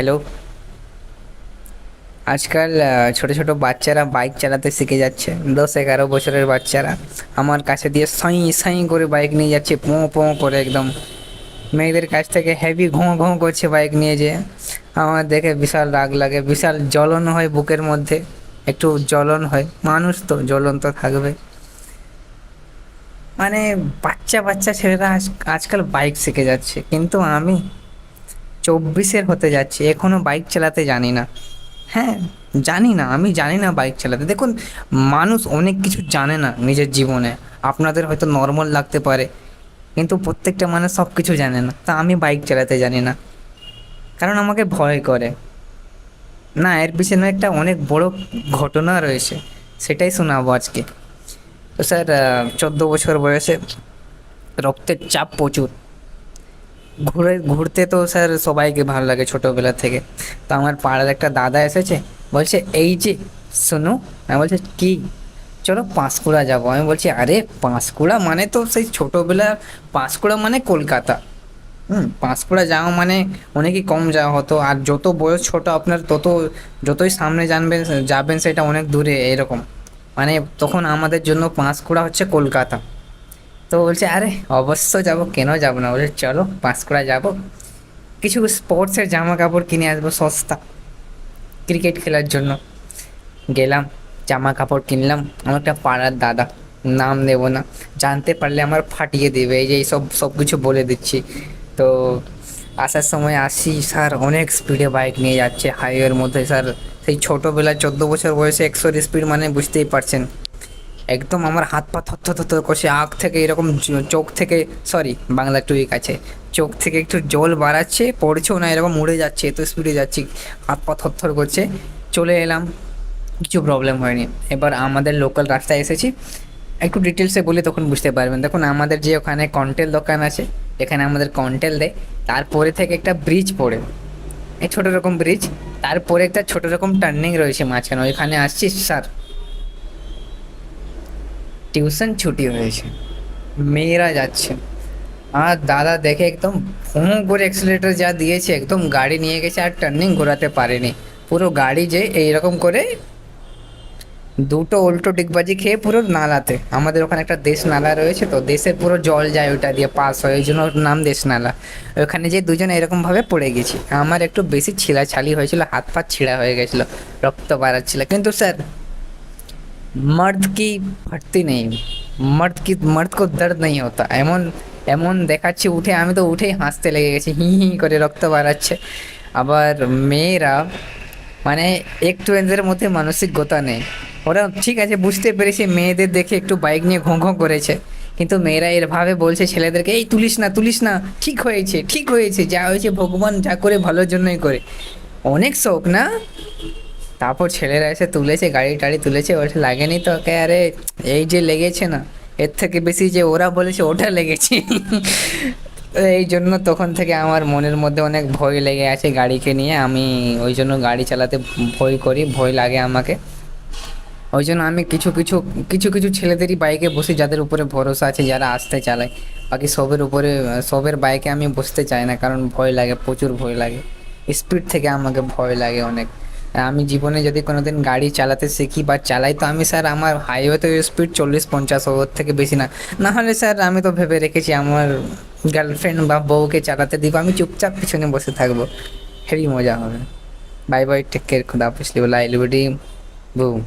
Hello. আজকাল ছোট ছোট বাচ্চারা বাইক চালাতে শিখে যাচ্ছে, 10-11 বছরের বাচ্চারা আমার কাছে দিয়ে সাঁই সাঁই করে বাইক নিয়ে যাচ্ছে, পোঁ পোঁ করে একদম। মেয়েদের কাছ থেকে হেভি ঘোঁ ঘোঁ করছে বাইক নিয়ে যেয়ে। আমার দেখে বিশাল রাগ লাগে, বিশাল জ্বলন হয় বুকের মধ্যে, একটু জ্বলন হয়, মানুষ তো জ্বলন তো থাকবে। মানে বাচ্চা বাচ্চা ছেলেরা আজকাল বাইক শিখে যাচ্ছে, কিন্তু আমি 24-এর হতে যাচ্ছি, এখনো বাইক চালাতে জানি না। হ্যাঁ, জানি না, আমি জানি না বাইক চালাতে। দেখুন, মানুষ অনেক কিছু জানে না নিজের জীবনে। আপনাদের হয়তো নর্মাল লাগতে পারে, কিন্তু প্রত্যেকটা মানুষ সব কিছু জানে না। তা আমি বাইক চালাতে জানি না, কারণ আমাকে ভয় করে। না, এর পিছনে একটা অনেক বড় ঘটনা রয়েছে, সেটাই শোনাবো আজকে। তো স্যার, 14 বছর বয়সে রক্তের চাপ প্রচুর। ঘুরতে তো স্যার সবাইকে ভালো লাগে ছোটোবেলা থেকে। তো আমার পাড়ার একটা দাদা এসেছে, বলছে এই যে শোনো। আমি বলছি কি? চলো পাঁশকুড়া যাবো। আমি বলছি আরে পাঁশকুড়া মানে তো সেই ছোটোবেলা, পাঁশকুড়া মানে কলকাতা। পাঁশকুড়া যাওয়া মানে অনেকই কম যাওয়া হতো। আর যত বয়স ছোট আপনার, যতই সামনে জানবেন যাবেন সেটা অনেক দূরে এরকম। মানে তখন আমাদের জন্য পাঁশকুড়া হচ্ছে কলকাতা। তো বলছে আরে অবশ্য যাবো, কেন যাবো না? বলছে চলো পাঁশকুড়া যাবো, কিছু স্পোর্টসের জামা কাপড় কিনে আসবো সস্তা, ক্রিকেট খেলার জন্য। গেলাম, জামা কাপড় কিনলাম। আমার একটা পাড়ার দাদা, নাম নেব না, জানতে পারলে আমার ফাটিয়ে দেবে, এই যে এইসব সব কিছু বলে দিচ্ছি। তো আসার সময় আসি, স্যার অনেক স্পিডে বাইক নিয়ে যাচ্ছে হাইওয়ের মধ্যে। স্যার সেই ছোটোবেলায় 14 বছর বয়সে 100-র স্পিড মানে বুঝতেই পারছেন। একদম আমার হাত পা থরথর থরথর করছে, আঁখ থেকে এরকম চোখ থেকে, সরি বাংলা টুইক আছে, চোখ থেকে একটু জল বাড়াচ্ছে, পড়ছেও না, এরকম উড়ে যাচ্ছে, এত স্পিডে যাচ্ছি, হাত পা থরথর করছে। চলে এলাম, কিছু প্রবলেম হয়নি। এবার আমাদের লোকাল রাস্তায় এসেছি, একটু ডিটেলসে বলি তখন বুঝতে পারবেন। দেখুন, আমাদের যে ওখানে কন্টেল দোকান আছে, এখানে আমাদের কন্টেল দেয়, তারপরে থেকে একটা ব্রিজ পড়ে, এই ছোটো রকম ব্রিজ, তারপরে একটা ছোটো রকম টার্নিং রয়েছে মাঝখানে, ওইখানে আসছি স্যার। টিউশন ছুটি হয়েছে, মেয়েরা যাচ্ছে। আর দাদা দেখে একদম ফোঁ করে অ্যাক্সিলারেটর যা দিয়েছে, একদম গাড়ি নিয়ে গেছে, আর টার্নিং ঘোরাতে পারেনি। পুরো গাড়ি যে এইরকম করে দুটো উল্টো ডিগবাজি খেয়ে পুরো নালাতে, আমাদের ওখানে একটা দেশ নালা রয়েছে, তো দেশের পুরো জল যায় ওটা দিয়ে পাস হয়, ওই জন্য ওর নাম দেশ নালা। ওখানে যে দুজনে এরকমভাবে পড়ে গেছি, আমার একটু বেশি ছিঁড়াছালি হয়েছিল, হাত পা ছিঁড়া হয়ে গেছিলো, রক্ত বাড়াচ্ছিল। কিন্তু স্যার, मर्द की फटती नहीं, मर्द को दर्द नहीं होता, এমন এমন দেখাচ্ছে উঠে, আমি তো উঠেই হাসতে লেগে গেছি, হি হি করে রক্ত বাড়াচ্ছে। আবার মেয়েরা, মানে একটু এদের মধ্যে মানসিকতা নেই। ওরা ঠিক আছে, বুঝতে পেরেছে, মেয়েদের দেখে একটু বাইক নিয়ে ঘোঁ ঘোঁ করেছে, কিন্তু মেয়েরা এরভাবে বলছে ছেলেদেরকে, এই তুলিস না তুলিস না, ঠিক হয়েছে ঠিক হয়েছে, যা হয়েছে ভগবান যা করে ভালোর জন্যই করে। অনেক শোক না? তারপর ছেলেরা এসে তুলেছে, গাড়ি টাড়ি তুলেছে, ওটা লাগেনি তো ওকে, আরে এই যে লেগেছে না, এর থেকে বেশি যে ওরা বলেছে ওটা লেগেছে। তো এই জন্য তখন থেকে আমার মনের মধ্যে অনেক ভয় লেগে আছে গাড়িকে নিয়ে। আমি ওই জন্য গাড়ি চালাতে ভয় করি, ভয় লাগে আমাকে। ওই জন্য আমি কিছু কিছু কিছু কিছু ছেলেদেরই বাইকে বসি যাদের উপরে ভরসা আছে, যারা আসতে চালায়। বাকি সবের উপরে, সবের বাইকে আমি বসতে চাই না, কারণ ভয় লাগে, প্রচুর ভয় লাগে। স্পিড থেকে আমাকে ভয় লাগে অনেক। আমি জীবনে যদি কোনোদিন গাড়ি চালাতে শিখি বা চালাই, তো আমি স্যার আমার হাইওয়েতে স্পিড 40-50, ওর থেকে বেশি না। না হলে স্যার আমি তো ভেবে রেখেছি আমার গার্লফ্রেন্ড বা বউকে চালাতে দিব, আমি চুপচাপ পিছনে বসে থাকবো, হেভি মজা হবে। বাই বাই, টেক কেয়ার, খুদা হাফেজ, লাইভ, বুম।